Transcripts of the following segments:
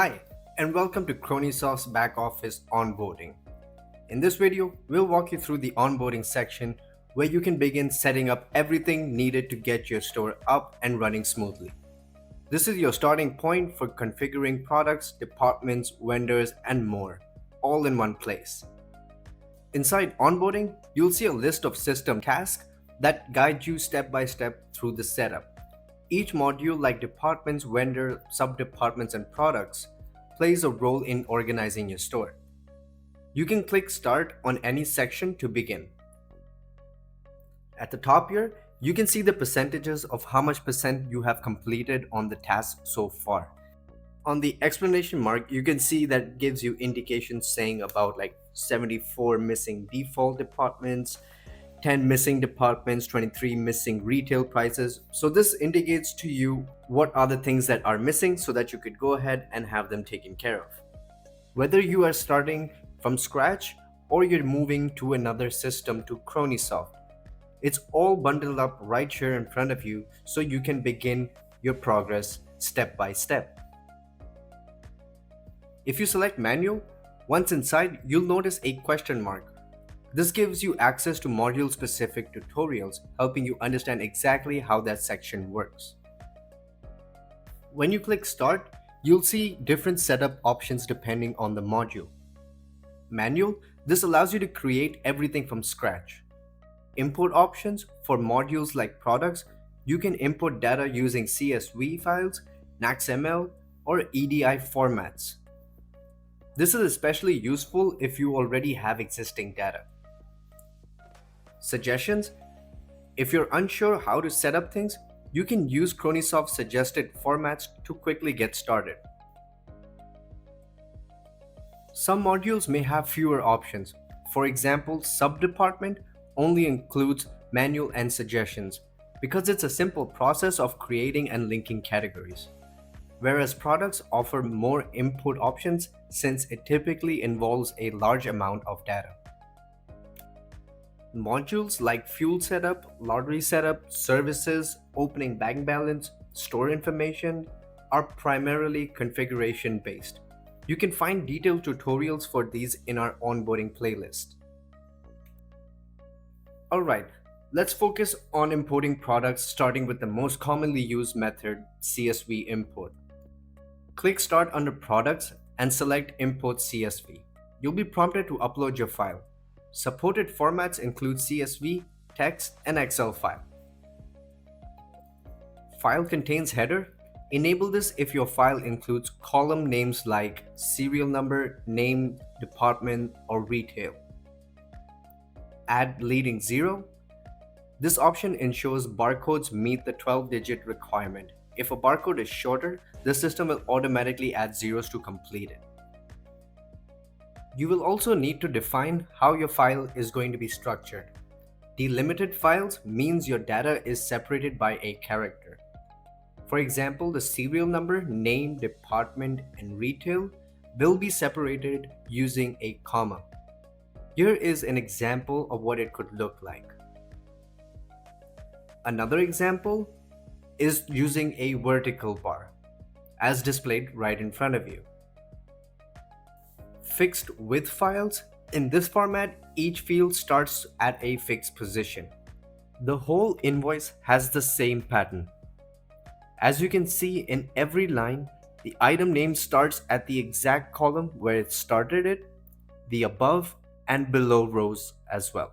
Hi, and welcome to CronySoft's BackOffice Onboarding. In this video, we'll walk you through the onboarding section where you can begin setting up everything needed to get your store up and running smoothly. This is your starting point for configuring products, departments, vendors, and more, all in one place. Inside onboarding, you'll see a list of system tasks that guide you step by step through the setup. Each module, like departments, vendor, sub-departments, and products, plays a role in organizing your store. You can click Start on any section to begin. At the top here, you can see the percentages of how much percent you have completed on the task so far. On the explanation mark, you can see that it gives you indications saying about like 74 missing default departments, 10 missing departments, 23 missing retail prices. So this indicates to you what are the things that are missing so that you could go ahead and have them taken care of. Whether you are starting from scratch or you're moving to another system to CronySoft, it's all bundled up right here in front of you so you can begin your progress step by step. If you select manual, once inside, you'll notice a question mark. This gives you access to module-specific tutorials, helping you understand exactly how that section works. When you click Start, you'll see different setup options depending on the module. Manual, this allows you to create everything from scratch. Import options, for modules like products, you can import data using CSV files, NAXML, or EDI formats. This is especially useful if you already have existing data. Suggestions: if you're unsure how to set up things, you can use CronySoft's suggested formats to quickly get started. Some modules may have fewer options. For example, sub-department only includes manual and suggestions because it's a simple process of creating and linking categories. Whereas products offer more input options since it typically involves a large amount of data. Modules like fuel setup, lottery setup, services, opening bank balance, store information are primarily configuration based. You can find detailed tutorials for these in our onboarding playlist. Alright, let's focus on importing products starting with the most commonly used method, CSV import. Click Start under Products and select Import CSV. You'll be prompted to upload your file. Supported formats include CSV, text, and Excel file. File contains header. Enable this if your file includes column names like serial number, name, department, or retail. Add leading 0. This option ensures barcodes meet the 12-digit requirement. If a barcode is shorter, the system will automatically add zeros to complete it. You will also need to define how your file is going to be structured. Delimited files means your data is separated by a character. For example, the serial number, name, department, and retail will be separated using a comma. Here is an example of what it could look like. Another example is using a vertical bar, as displayed right in front of you. Fixed width files. In this format, each field starts at a fixed position. The whole invoice has the same pattern. As you can see in every line, the item name starts at the exact column where it started it, the above and below rows as well.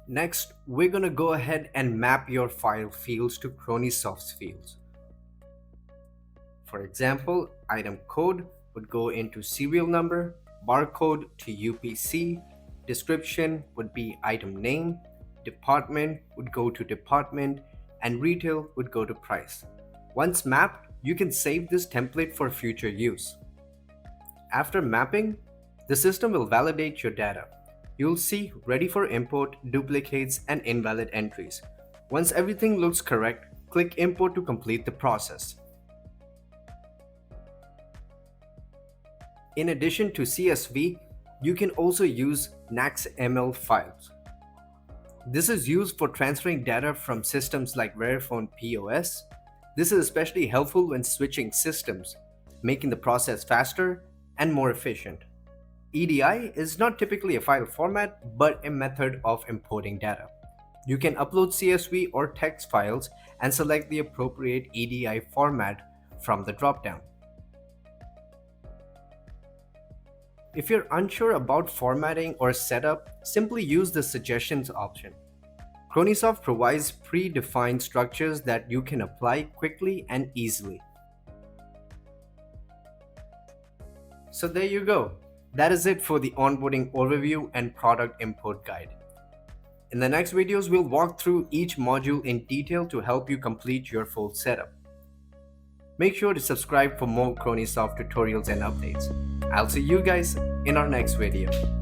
Next, we're going to go ahead and map your file fields to CronySoft's fields. For example, item code would go into serial number, barcode to UPC, description would be item name, department would go to department, and retail would go to price. Once mapped, you can save this template for future use. After mapping, the system will validate your data. You'll see ready for import, duplicates, and invalid entries. Once everything looks correct, click import to complete the process. In addition to CSV, you can also use NAXML files. This is used for transferring data from systems like Verifone POS. This is especially helpful when switching systems. making the process faster and more efficient. EDI is not typically a file format, but a method of importing data. You can upload CSV or text files and select the appropriate EDI format from the dropdown. If you're unsure about formatting or setup, simply use the suggestions option. CronySoft provides predefined structures that you can apply quickly and easily. So there you go. That is it for the onboarding overview and product import guide. In the next videos, we'll walk through each module in detail to help you complete your full setup. Make sure to subscribe for more CronySoft tutorials and updates. I'll see you guys in our next video.